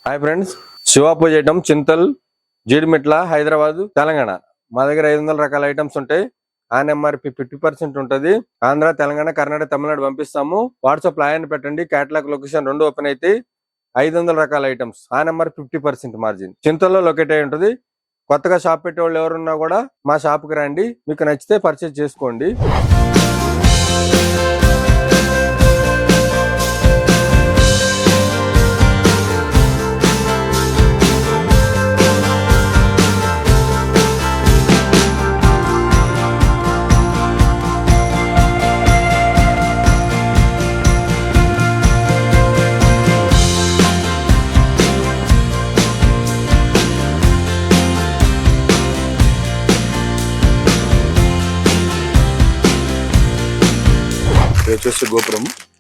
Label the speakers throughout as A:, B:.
A: Hi friends, Shiva పూజ item Chintal Jeedimetla Hyderabad Telangana. మా దగ్గర 500 రకాల ఐటమ్స్ ఉంటాయి. ఆన్ ఎంఆర్పి 50% ఉంటుంది. ఆంధ్ర, తెలంగాణ, కర్ణాటక, తమిళనాడు పంపిస్తాము. వాట్సాప్ లో ఆయన పెట్టండి. కేటలాగ్ లొకేషన్ 2 ఓపెన్ అయితే 500 రకాల ఐటమ్స్ ఆన్ ఎంఆర్పి 50% మార్జిన్ చింతల్లో లొకేట్ అయి ఉంటుంది. కొత్తగా షాప్ పెట్టే వాళ్ళు ఎవరున్నా కూడా మా షాప్ కి రండి. మీకు నచ్చితే పర్చేజ్ చేసుకోండి.
B: వచ్చేసి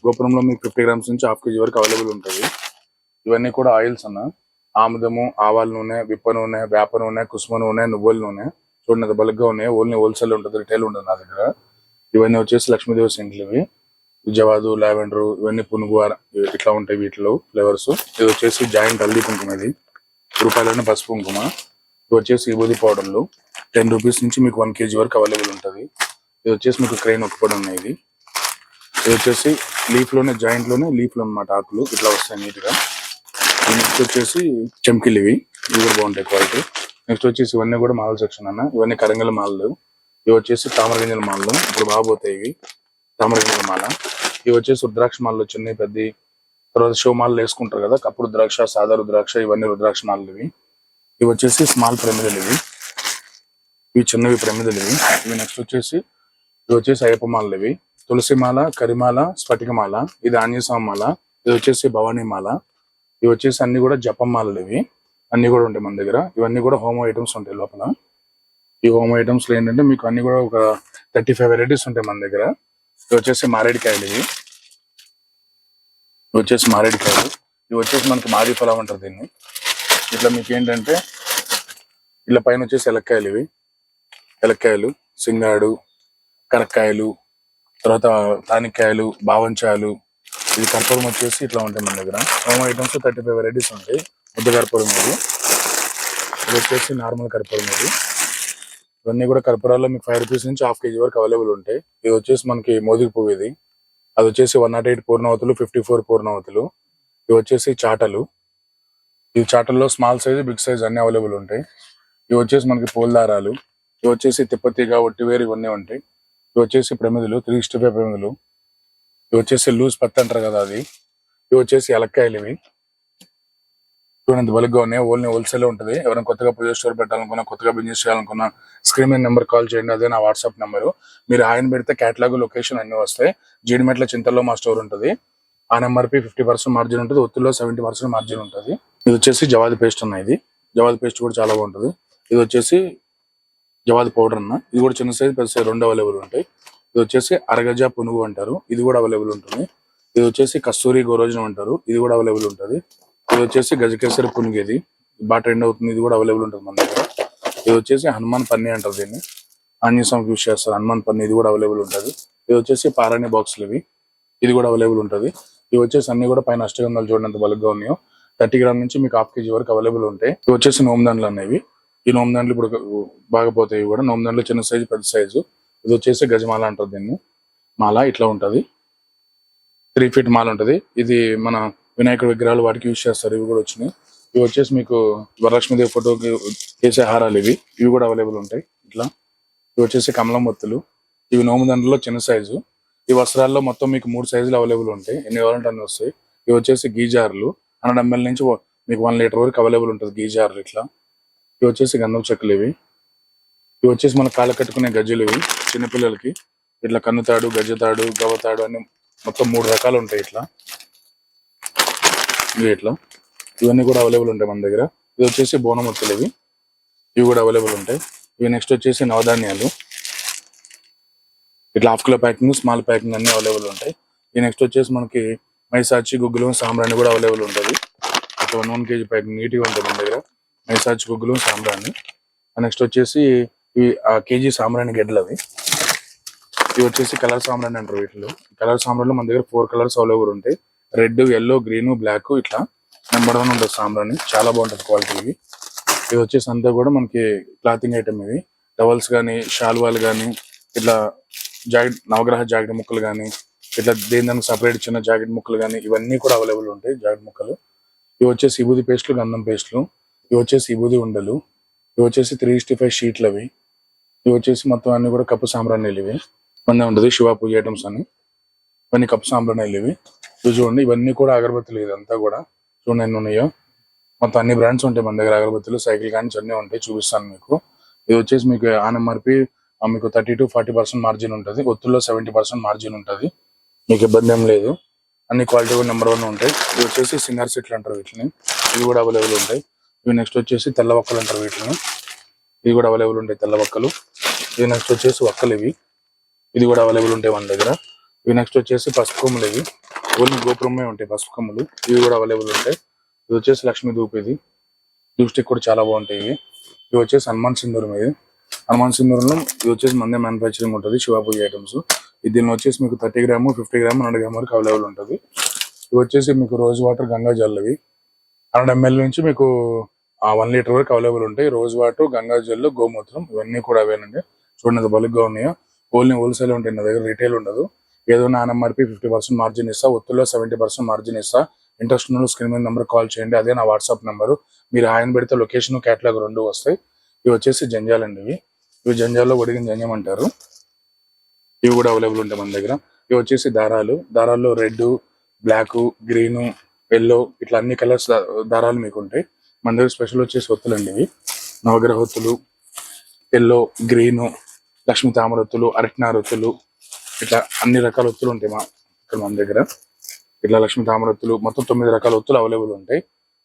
B: గోపురంలో మీకు 50 గ్రామ్స్ నుంచి హాఫ్ కేజీ వరకు అవైలబుల్ ఉంటుంది. ఇవన్నీ కూడా ఆయిల్స్ అన్న ఆముదము, ఆవాల నూనె, విప్ప నూనె, వేప నూనె, కుసుమ నూనె, నువ్వుల నూనె చూడండి బల్క్గా ఉన్నాయి. ఓన్లీ హోల్సేల్ ఉంటుంది, రిటైల్ ఉంటుంది నా దగ్గర. ఇవన్నీ వచ్చేసి లక్ష్మీదేవి సెంట్లు, ఇవి విజయవాదు, లావెండర్, ఇవన్నీ పునుగు ఇట్లా ఉంటాయి వీటిలో ఫ్లేవర్స్. ఇది వచ్చేసి జాయింట్ హల్దీ కుంకుమ, ఇది రూపాయలనే పసుపు కుంకుమ. ఇది వచ్చేసి విభూది పౌడర్లు 10 రూపీస్ నుంచి మీకు 1 kg వరకు అవైలబుల్ ఉంటుంది. ఇది వచ్చేసి మీకు క్రెయిన్ ఒక్కపడి ఉన్నాయి. ఇది వచ్చేసి లీఫ్ లోనే జాయింట్ లోనే లీఫ్ లో అనమాట, ఆకులు ఇట్లా వస్తాయి నీట్ గా. నెక్స్ట్ వచ్చేసి చెంకిలు, ఇవి కూడా బాగుంటాయి క్వాలిటీ. నెక్స్ట్ వచ్చేసి ఇవన్నీ కూడా మాల సెక్షన్ అన్న, ఇవన్నీ కరంగల మాలలు. ఇవి వచ్చేసి తామర గింజల మాలలు, ఇప్పుడు బాగుపోతాయి ఇవి తామర గింజల మాల. ఇవి వచ్చేసి రుద్రాక్ష మాలలు చిన్నవి పెద్ద. తర్వాత షో మాలలు వేసుకుంటారు కదా, కప్పుడు రుద్రాక్ష, సాదా రుద్రాక్ష, ఇవన్నీ రుద్రాక్ష మాలలు. ఇవి వచ్చేసి స్మాల్ ప్రమిదలు, ఇవి చిన్నవి ప్రమిదలు. ఇవి నెక్స్ట్ వచ్చేసి ఇవి వచ్చేసి అయ్యప్ప మాలలు, ఇవి తులసిమాల, కరిమాల, స్ఫటికమాల, ఇది ఆంజనేయస్వామి మాల, ఇది వచ్చేసి భవానీ మాల. ఇవి వచ్చేసి అన్ని కూడా జపం మాలలు, ఇవి అన్ని కూడా ఉంటాయి మన దగ్గర. ఇవన్నీ కూడా హోమ్ ఐటమ్స్ ఉంటాయి లోపల. ఈ హోమ్ ఐటమ్స్ లో ఏంటంటే మీకు అన్ని కూడా ఒక 35 వెరైటీస్ ఉంటాయి మన దగ్గర. ఇవి వచ్చేసి మారేడుకాయలు, ఇవి వచ్చేసి మారేడుకాయలు. ఇవి వచ్చేసి మనకి మాది ఫలం అంటారు దీన్ని. ఇట్లా మీకు ఏంటంటే ఇట్లా పైన వచ్చేసి ఎలక్కాయలు, ఇవి ఎలక్కాయలు, సింగాడు, కరక్కాయలు, తర్వాత తానిక్కాయలు, బావంచాయలు. ఇది కర్పూరం వచ్చేసి ఇట్లా ఉంటాయి మన దగ్గర. హోమ్ ఐటమ్స్ 35 వెరైటీస్ ఉంటాయి. ముద్ద కర్పూరం, ఇది వచ్చేసి నార్మల్ కర్పూరం. ఇవన్నీ కూడా కర్పూరాల్లో మీకు 5 రూపీస్ నుంచి హాఫ్ కేజీ వరకు అవైలబుల్ ఉంటాయి. ఇది వచ్చేసి మనకి మోదికి పువ్వు, ఇది అది వచ్చేసి 108 పూర్ణవతులు, 54 పూర్ణవతులు. ఇవి వచ్చేసి చాటలు. ఈ చాటల్లో స్మాల్ సైజ్, బిగ్ సైజ్ అన్ని అవైలబుల్ ఉంటాయి. ఇవి వచ్చేసి మనకి పూలదారాలు. ఇవి వచ్చేసి తిప్పతిగా, ఒట్టివేరు, ఇవన్నీ ఉంటాయి. ఇవి వచ్చేసి ప్రమిదలు 365 ప్రమిదలు. ఇవి వచ్చేసి లూజ్ పత్తి అంటారు కదా, అది. ఇవి వచ్చేసి ఎలక్కాయలు, ఇవి చూడండి బలుగ్గా ఉన్నాయి. ఓన్లీ హోల్సేల్ ఉంటుంది. ఎవరైనా కొత్తగా పూజ స్టోర్ పెట్టాలనుకున్నా, కొత్తగా బిజినెస్ చేయాలనుకున్నా స్క్రీన్ మీద నెంబర్ కాల్ చేయండి, అదే నా వాట్సాప్ నెంబరు. మీరు ఆయన పెడితే కేటలాగ్, లొకేషన్ అన్ని వస్తాయి. జీడిమెట్ల చింతల్లో మా స్టోర్ ఉంటుంది. ఆ నెంబర్పై 50% మార్జిన్ ఉంటుంది, ఒత్తుల్లో 70% మార్జిన్ ఉంటుంది. ఇది వచ్చేసి జవాది పేస్ట్ ఉన్నాయి. ఇది జవాది పేస్ట్ కూడా చాలా బాగుంటుంది. ఇది వచ్చేసి జవాది పౌడర్ అన్న, ఇది కూడా చిన్న సైజ్, పెద్ద సైజ్ 2 అవైలబుల్ ఉంటాయి. ఇది వచ్చేసి అరగజ పునుగు అంటారు, ఇది కూడా అవైలబుల్ ఉంటుంది. ఇది వచ్చేసి కస్తూరి గోరోజనం అంటారు, ఇది కూడా అవైలబుల్ ఉంటుంది. ఇది వచ్చేసి గజకేసరి పునుగు, ఇది బాగా ట్రెండ్ అవుతుంది, ఇది కూడా అవైలబుల్ ఉంటుంది మన దగ్గర. ఇది వచ్చేసి హనుమాన్ పన్నీ అంటారు, దీన్ని ఆంజనేయస్వామికి యూస్ చేస్తారు, హనుమాన్ పన్నీ, ఇది కూడా అవైలబుల్ ఉంటుంది. ఇది వచ్చేసి పారాణి బాక్సులు, ఇవి ఇది కూడా అవైలబుల్ ఉంటుంది. ఇవి వచ్చేసి అన్ని కూడా పైన అష్టగంధాలు చూడండి బల్క్గా ఉన్నాయో. 30 గ్రామ్ నుంచి మీకు హాఫ్ కేజీ వరకు అవైలబుల్ ఉంటాయి. ఇవి వచ్చేసి నోమదండలు అనేవి. ఈ నోమదండలు ఇప్పుడు బాగా పోతాయి. ఇవి కూడా నోమదండలు చిన్న సైజు, పెద్ద సైజు. ఇది వచ్చేసి గజమాల అంటారు దీన్ని. మాల ఇట్లా ఉంటది, 3 feet మాల ఉంటది. ఇది మన వినాయకుడి విగ్రహాలు వాటికి యూజ్ చేస్తారు. ఇవి కూడా వచ్చినాయి. ఇవి వచ్చేసి మీకు వరలక్ష్మీదేవి ఫోటోకి చేసే హారాలు, ఇవి కూడా అవైలబుల్ ఉంటాయి. ఇట్లా ఇవి వచ్చేసి కమలం ఒత్తులు, ఇవి నోమదండలో చిన్న సైజు. ఈ వస్త్రాల్లో మొత్తం మీకు 3 సైజులు అవైలబుల్ ఉంటాయి, ఎన్ని కావాలంటే అన్ని వస్తాయి. ఇవి వచ్చేసి గీజార్లు 100 ml నుంచి మీకు 1 లీటర్ వరకు అవైలబుల్ ఉంటుంది గీజార్లు. ఇట్లా ఇవి వచ్చేసి గంధం చెక్కలు, ఇవి వచ్చేసి మన కాళ్ళ కట్టుకునే గజ్జలు, ఇవి చిన్నపిల్లలకి. ఇట్లా కన్నుతాడు, గజ్జతాడు, గవతాడు అని మొత్తం 3 రకాలు ఉంటాయి. ఇట్లా ఇట్లా ఇవన్నీ కూడా అవైలబుల్ ఉంటాయి మన దగ్గర. ఇది వచ్చేసి బోనమొత్తులు, ఇవి కూడా అవైలబుల్ ఉంటాయి. ఇవి నెక్స్ట్ వచ్చేసి నవధాన్యాలు, ఇట్లా half kilo packing, small packing అన్ని అవైలబుల్ ఉంటాయి. ఈ నెక్స్ట్ వచ్చేసి మనకి మైసాచి, గుగ్గులు, సాంబ్రాణి కూడా అవైలబుల్ ఉంటుంది. ఒక 1 kg ప్యాకింగ్ నీట్గా ఉంటుంది మన దగ్గర, మైసాచి, గుగ్గులు, సాంబ్రాణి. నెక్స్ట్ వచ్చేసి ఇవి కేజీ సాంబ్రాణి గడ్డలు, ఇవి వచ్చేసి కలర్ సాంబ్రాణి అంటారు. వీటిలో కలర్ సాంబ్రాణిలో మన దగ్గర 4 కలర్స్ అవైలబుల్ ఉంటాయి. Red, yellow, green, black. ఇట్లా నెంబర్ 1 ఉంటుంది సాంబ్రాణి, చాలా బాగుంటుంది క్వాలిటీ ఇవి. ఇది వచ్చేసి అంతా కూడా మనకి క్లాతింగ్ ఐటమ్ ఇవి. టవల్స్ కానీ, షాల్వాలు కానీ, ఇట్లా జాకెట్ నవగ్రహ జాకెట్ ముక్కలు కానీ, ఇట్లా దానికి సపరేట్ చిన్న జాకెట్ ముక్కలు కానీ, ఇవన్నీ కూడా అవైలబుల్ ఉంటాయి జాకెట్ ముక్కలు. ఇవి వచ్చేసి విభూది పేస్ట్లు, గంధం పేస్ట్లు. ఇవి వచ్చేసి విభూది ఉండలు. ఇవి వచ్చేసి 365 షీట్లు అవి. ఇవి వచ్చేసి మొత్తం అన్ని కూడా కప్పు సాంబ్రాణిలు ఇవి. ఇవన్నీ ఉంటుంది శివ పూజ ఐటమ్స్ అని. ఇవన్నీ కప్పు సాంబ్రాణిలు ఇవి. ఇవి చూడండి, ఇవన్నీ కూడా అగరబత్తులు. ఇదంతా కూడా చూడండి ఎన్ని ఉన్నాయో. మొత్తం అన్ని బ్రాండ్స్ ఉంటాయి మన దగ్గర అగరబత్తులు, సైకిల్ కానీ అన్నీ ఉంటాయి, చూపిస్తాను మీకు. ఇది వచ్చేసి మీకు ఆన్ ఎంఆర్పి మీకు 30 to 40% మార్జిన్ ఉంటుంది. ఒత్తుల్లో 70% మార్జిన్ ఉంటుంది. మీకు ఇబ్బంది ఏం లేదు. అన్ని క్వాలిటీ కూడా నెంబర్ 1 ఉంటాయి. ఇవి వచ్చేసి సింగర్ సెట్లు అంటారు వీటిని. ఇవి కూడా అవైలబుల్ ఉంటాయి. ఇవి నెక్స్ట్ వచ్చేసి తెల్ల వక్కలు అంటారు వీటిని. ఇవి కూడా అవైలబుల్ ఉంటాయి తెల్ల వక్కలు. ఇవి నెక్స్ట్ వచ్చేసి వక్కలు ఇవి. ఇది కూడా అవైలబుల్ ఉంటాయి మన దగ్గర. ఇవి నెక్స్ట్ వచ్చేసి పసుపు కొమ్ములు ఇవి. ఓన్లీ గోపురమే ఉంటాయి పసుపు కొమ్ములు. ఇవి కూడా అవైలబుల్ ఉంటాయి. ఇది వచ్చేసి లక్ష్మీ ధూప్. ఇది ధూప్ స్టిక్ కూడా చాలా బాగుంటాయి ఇవి. ఇవి వచ్చేసి హనుమాన్ సింధూరం. ఇది హనుమాన్ సింధూరంలో ఇది వచ్చేసి మందే మ్యానుఫ్యాక్చరింగ్ ఉంటుంది శివ పూజ ఐటమ్స్. దీనిలో వచ్చేసి మీకు 30 గ్రాము, 50 గ్రాము, 100 గ్రాము వరకు అవైలబుల్ ఉంటుంది. ఇవి వచ్చేసి మీకు రోజ్ వాటర్, గంగా జల్ ఇవి 100 ml నుంచి మీకు 1 లీటర్ వరకు అవైలబుల్ ఉంటాయి. రోజ్ వాటర్, గంగా జల్, గోమూత్రం ఇవన్నీ కూడా అవేనండి. చూడండి బలుగ్గా ఉన్నాయో. ఓన్లీ హోల్సేల్ ఉంటాయి నా దగ్గర, రీటైల్ ఉండదు. ఏదో నా ఎంఆర్పి 50% మార్జిన్ ఇస్తా, ఒత్తుల్లో 70% మార్జిన్ ఇస్తా. ఇంట్రెస్ట్ ఉన్న స్క్రీన్ మీద నెంబర్ కాల్ చేయండి. అదే నా వాట్సాప్ నెంబరు. మీరు ఆయన పెడితే లొకేషన్, క్యాటలాగ్ 2 వస్తాయి. ఇవి వచ్చేసి జంజాలు అండి. ఇవి జంజాల్లో ఒడిగిన జంజం అంటారు. ఇవి కూడా అవైలబుల్ ఉంటాయి మన దగ్గర. ఇవి వచ్చేసి దారాల్లో రెడ్, బ్లాక్, గ్రీన్, ఎల్లో ఇట్లా అన్ని కలర్స్ దారాలు మీకు ఉంటాయి. మన దగ్గర స్పెషల్ వచ్చేసి ఒత్తులండి ఇవి. నవగ్రహ ఒత్తులు, ఎల్లో, గ్రీన్, లక్ష్మీ తామర ఒత్తులు, అరటినార ఒత్తులు, ఇట్లా అన్ని రకాల ఒత్తులు ఉంటాయి ఇక్కడ మన దగ్గర. ఇట్లా లక్ష్మీ తామర ఒత్తులు మొత్తం 9 రకాల ఒత్తులు అవైలబుల్ ఉంటాయి.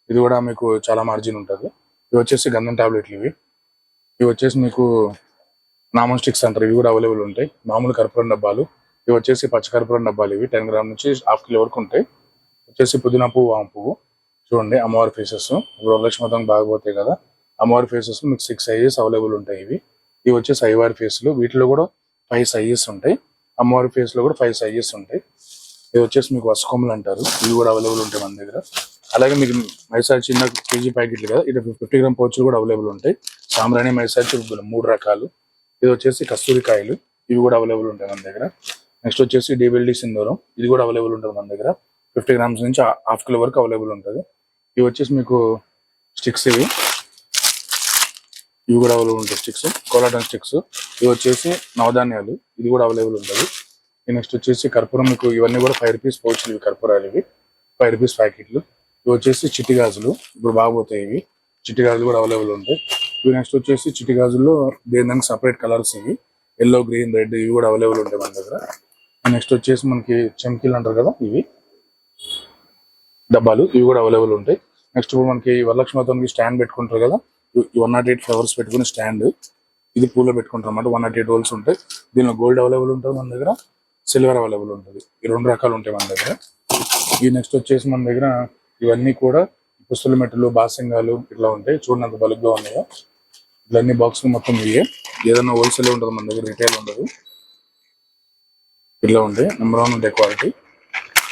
B: ఇది కూడా మీకు చాలా మార్జిన్ ఉంటుంది. ఇవి వచ్చేసి గంధం టాబ్లెట్లు ఇవి. ఇవి వచ్చేసి మీకు నామన్ స్టిక్స్ అంటారు. ఇవి కూడా అవైలబుల్ ఉంటాయి. మామూలు కర్పూరం డబ్బాలు. ఇవి వచ్చేసి పచ్చకర్పూరం డబ్బాలు. ఇవి 10 గ్రామ్ నుంచి 1/2 కిలో వరకు ఉంటాయి. వచ్చేసి పుదీనా పువ్వు, వామ పువ్వు. చూడండి అమ్మవారి ఫేసెస్. వరలక్ష్మి వ్రతం బాగా పోతాయి కదా, అమ్మవారి ఫేసెస్ మీకు 6 సైజెస్ అవైలబుల్ ఉంటాయి. ఇవి వచ్చేసి అయ్యవారి ఫేస్లు. వీటిలో కూడా 5 సైజెస్ ఉంటాయి. అమ్మవారి ఫేస్ లో కూడా 5 సైజెస్ ఉంటాయి. ఇవి వచ్చేసి మీకు వసకొమ్మలు అంటారు. ఇవి కూడా అవైలబుల్ ఉంటాయి మన దగ్గర. అలాగే మీకు మైసార్ చిన్న కేజీ ప్యాకెట్లు కదా, ఇట్లా 50 గ్రామ్ పౌచ్లు కూడా అవైలబుల్ ఉంటాయి. సాంబ్రాణి, మైసార్ 3 రకాలు. ఇది వచ్చేసి కస్తూరి కాయలు. ఇవి కూడా అవైలబుల్ ఉంటాయి మన దగ్గర. నెక్స్ట్ వచ్చేసి DBLD సింధూరం. ఇది కూడా అవైలబుల్ ఉంటుంది మన దగ్గర. 50 గ్రామ్స్ నుంచి 1/2 కిలో వరకు అవైలబుల్ ఉంటుంది. ఇవి వచ్చేసి మీకు స్టిక్స్. ఇవి కూడా అవైలబుల్ ఉంటాయి స్టిక్స్, కోలాటన్ స్టిక్స్. ఇవి వచ్చేసి నవధాన్యాలు. ఇది కూడా అవైలబుల్ ఉంటుంది. నెక్స్ట్ వచ్చేసి కర్పూరం. మీకు ఇవన్నీ కూడా 5 రూపీస్ పౌచ్లు. ఇవి కర్పూరాలు. ఇవి 5 రూపీస్ ప్యాకెట్లు. ఇవి వచ్చేసి చిట్టి గాజులు. ఇప్పుడు బాగుపోతాయి ఇవి. చిట్టి గాజులు కూడా అవైలబుల్ ఉంటాయి. ఇవి నెక్స్ట్ వచ్చేసి చిట్టి గాజుల్లో దానికి సపరేట్ కలర్స్. ఇవి ఎల్లో, గ్రీన్, రెడ్. ఇవి కూడా అవైలబుల్ ఉంటాయి మన దగ్గర. నెక్స్ట్ వచ్చేసి మనకి చెంకీలు అంటారు కదా, ఇవి డబ్బాలు. ఇవి కూడా అవైలబుల్ ఉంటాయి. నెక్స్ట్ ఇప్పుడు మనకి వరలక్ష్మి వ్రతానికి స్టాండ్ పెట్టుకుంటారు కదా, 108 ఫ్లవర్స్ పెట్టుకుని స్టాండ్. ఇది పూలో పెట్టుకుంటారు అన్నమాట. 108 హోల్స్ ఉంటాయి. దీనిలో గోల్డ్ అవైలబుల్ ఉంటుంది మన దగ్గర, సిల్వర్ అవైలబుల్ ఉంటుంది. ఈ 2 రకాలు ఉంటాయి మన దగ్గర. ఈ నెక్స్ట్ వచ్చేసి మన దగ్గర ఇవన్నీ కూడా పుస్తల మెట్టలు, బాసింగాలు ఇట్లా ఉంటాయి. చూడండి అంత బలుగ్గా ఉన్నాయో. ఇవన్నీ బాక్స్ మొత్తం ఇవే. ఏదైనా హోల్సేల్ ఉంటుంది మన దగ్గర, రిటైల్ ఉండదు. ఇట్లా ఉంటాయి. నెంబర్ 1 ఉంటాయి క్వాలిటీ.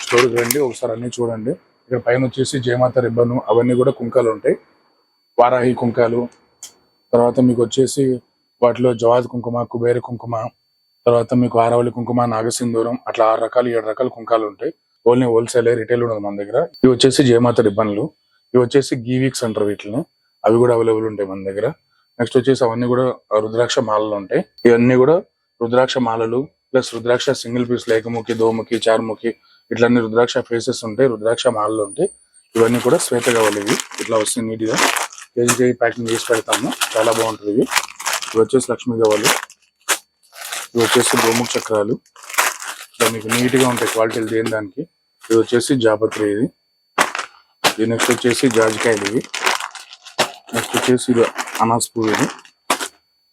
B: స్టోర్కి రండి ఒకసారి అన్ని చూడండి. ఇక్కడ పైన వచ్చేసి జయమాత రిబ్బను అవన్నీ కూడా కుంకాలు ఉంటాయి. వారాహి కుంకాలు, తర్వాత మీకు వచ్చేసి వాటిలో జవాద్ కుంకుమ, కుబేర కుంకుమ, తర్వాత మీకు ఆరవళి కుంకుమ, నాగసింధూరం, అట్లా 6 రకాలు 7 రకాల కుంకాలు ఉంటాయి. ఓన్లీ హోల్సేల్, రిటైల్ ఉండదు మన దగ్గర. ఇవి వచ్చేసి జయమాత రిబ్బన్లు. ఇవి వచ్చేసి గీవీక్స్ అంటారు వీటిని. అవి కూడా అవైలబుల్ ఉంటాయి మన దగ్గర. నెక్స్ట్ వచ్చేసి అవన్నీ కూడా రుద్రాక్ష మాలలు ఉంటాయి. ఇవన్నీ కూడా రుద్రాక్ష మాలలు ప్లస్ రుద్రాక్ష సింగిల్ పీస్, లేకముఖి, దోముఖి, చార్ముఖి ఇట్లా అన్ని రుద్రాక్ష ఫేసెస్ ఉంటాయి. రుద్రాక్ష మాలలు ఉంటాయి. ఇవన్నీ కూడా శ్వేత గవ్వలు. ఇవి ఇట్లా వస్తాయి నీట్ గా. కేజీ ప్యాకింగ్ చేసి పెడతాము, చాలా బాగుంటుంది. ఇవి వచ్చేసి లక్ష్మీ గవ్వలు. ఇవి వచ్చేసి గోముఖ చక్రాలు. ఇట్లా మీకు నీట్ గా ఉంటాయి క్వాలిటీలు దేని దానికి. ఇది వచ్చేసి జాపత్రి. ఇది నెక్స్ట్ వచ్చేసి జాజికాయలు. ఇవి నెక్స్ట్ వచ్చేసి ఇది అనాస్ పువ్వు. ఇది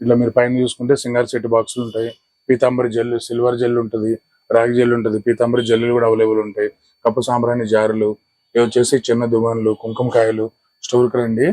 B: ఇట్లా మీరు పైన చూసుకుంటే సింగార్ సెట్ బాక్సులు ఉంటాయి. పీతాంబరి జెల్, సిల్వర్ జెల్ ఉంటుంది, రాగి జెల్ ఉంటుంది. పీతాంబరి జెల్లు కూడా అవైలబుల్ ఉంటాయి. కప్పు సాంబ్రాణి జారులు. ఇవి వచ్చేసి చిన్న దువ్వెనలు, కుంకుమకాయలు. స్టోర్కి రండి,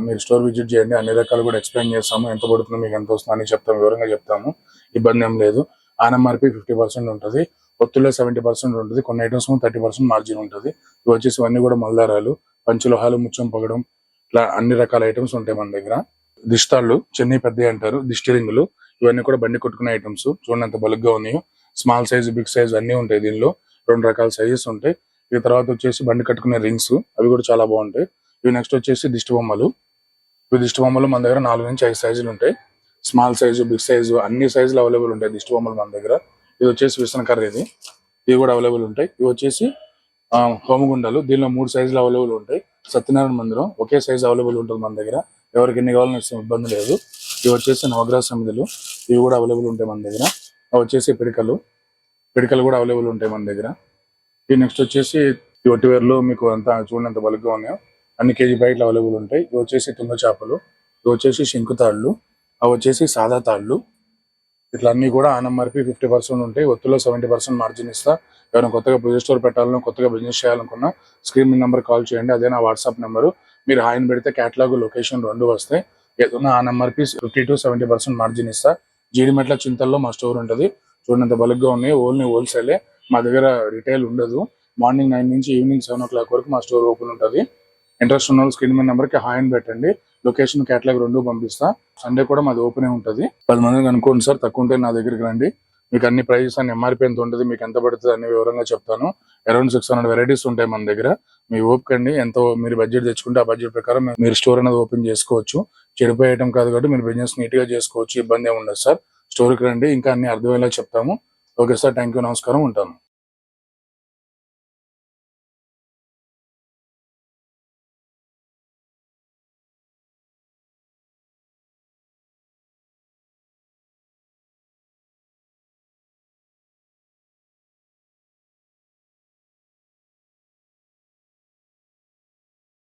B: మీరు స్టోర్ విజిట్ చేయండి. అన్ని రకాలు కూడా ఎక్స్ప్లెయిన్ చేస్తాము. ఎంత పడుతుందో మీకు ఎంత వస్తుందో అని చెప్తాము, వివరంగా చెప్తాము. ఇబ్బంది ఏం లేదు. ఆన్ఎంఆర్పి 50% ఉంటుంది. ఒత్తుల్లో 70% ఉంటుంది. కొన్ని ఐటమ్స్ 30% మార్జిన్ ఉంటుంది. ఇవి వచ్చేసి ఇవన్నీ కూడా మల్దారాలు. పంచలోహాలు, ముత్యం పగడం, ఇట్లా అన్ని రకాల ఐటమ్స్ ఉంటాయి మన దగ్గర. దిష్టాళ్ళు, చెన్నై పెద్ద అంటారు, దిష్టి రింగులు, ఇవన్నీ కూడా బండి కొట్టుకునే ఐటమ్స్. చూడండి ఎంత బలుగ్గా ఉన్నాయో. స్మాల్ సైజ్, బిగ్ సైజ్ అన్ని ఉంటాయి దీనిలో. 2 రకాల సైజెస్ ఉంటాయి. ఈ తర్వాత వచ్చేసి బండి కట్టుకునే రింగ్స్, అవి కూడా చాలా బాగుంటాయి. ఇవి నెక్స్ట్ వచ్చేసి దిష్టి బొమ్మలు. ఇవి దిష్టి బొమ్మలు మన దగ్గర 4 నుంచి 5 సైజులు ఉంటాయి. స్మాల్ సైజు, బిగ్ సైజు అన్ని సైజులు అవైలబుల్ ఉంటాయి దిష్టి బొమ్మలు మన దగ్గర. ఇది వచ్చేసి విసనకర్ర, ఇవి కూడా అవైలబుల్ ఉంటాయి. ఇవి వచ్చేసి హోమగుండాలు, దీనిలో 3 సైజులు అవైలబుల్ ఉంటాయి. సత్యనారాయణ మందిరం ఒకే సైజు అవైలబుల్ ఉంటుంది మన దగ్గర, ఎవరికి ఎన్ని కావాలని ఇబ్బంది లేదు. ఇవి వచ్చేసి నవగ్రహ సమితులు, ఇవి కూడా అవైలబుల్ ఉంటాయి మన దగ్గర. అవి వచ్చేసి పిడికలు కూడా అవైలబుల్ ఉంటాయి మన దగ్గర. ఇవి నెక్స్ట్ వచ్చేసి ఈ ఒట్టివేర్లు, మీకు అంతా చూడండి ఎంత బలుగ్గా ఉన్నాయో, అన్ని కేజీ ప్యాకెట్లు అవైలబుల్ ఉంటాయి. ఇవి వచ్చేసి తుంగ చేపలు, ఇవి వచ్చేసి శంకు తాళ్ళు, అవి వచ్చేసి సాదా తాళ్ళు. ఇట్లా అన్ని కూడా ఆనఎంఆర్పి 50% ఉంటాయి. ఒత్తులో 70% మార్జిన్ ఇస్తా. ఎవరైనా కొత్తగా పూజ స్టోర్ పెట్టాలన్నా, కొత్తగా బిజినెస్ చేయాలనుకున్నా స్క్రీన్ మీ నెంబర్ కాల్ చేయండి. అదే నా వాట్సాప్ నెంబరు. మీరు హాయిని పెడితే క్యాటలాగ్, లొకేషన్ 2 వస్తాయి. ఏదైనా ఆనఎంఆర్పి 50 to 70% మార్జిన్ ఇస్తా. జీడిమెట్ల చింతల్లో మా స్టోర్ ఉంటుంది. చూడండి ఎంత బలుగ్గా ఉన్నాయి. ఓన్లీ హోల్సేలే, మా దగ్గర రిటైల్ ఉండదు. మార్నింగ్ 9 నుంచి ఈవినింగ్ 7 o'clock వరకు మా స్టోర్ ఓపెన్ ఉంటుంది. ఇంట్రెస్ట్ ఉన్న వాళ్ళు స్క్రీన్ మీద నెంబర్కి హాయిని పెట్టండి. లొకేషన్, క్యాటలాగ్ 2 పంపిస్తా. సండే కూడా మాది ఓపెన్ ఉంటుంది. 10 మందిని అనుకోండి సార్, తక్కువ ఉంటే నా దగ్గరికి రండి. మీకు అన్ని ప్రైజెస్ అన్ని ఎంఆర్పీ ఎంత ఉంటుంది, మీకు ఎంత పడుతుంది అన్ని వివరంగా చెప్తాను. అరౌండ్ 600 వెరైటీస్ ఉంటాయి మన దగ్గర. మీ ఓపికండి, ఎంతో మీరు బడ్జెట్ తెచ్చుకుంటే ఆ బడ్జెట్ ప్రకారం మీరు స్టోర్ అనేది ఓపెన్ చేసుకోవచ్చు. చెడిపోయే ఐటమ్ కాదు కాబట్టి మీరు బిజినెస్ నీట్ గా చేసుకోవచ్చు, ఇబ్బంది ఏమి ఉండదు సార్. స్టోర్కి రండి, ఇంకా అన్ని అర్థమయ్యేలా చెప్తాము. ఓకే సార్, థ్యాంక్ యూ, నమస్కారం, ఉంటాను.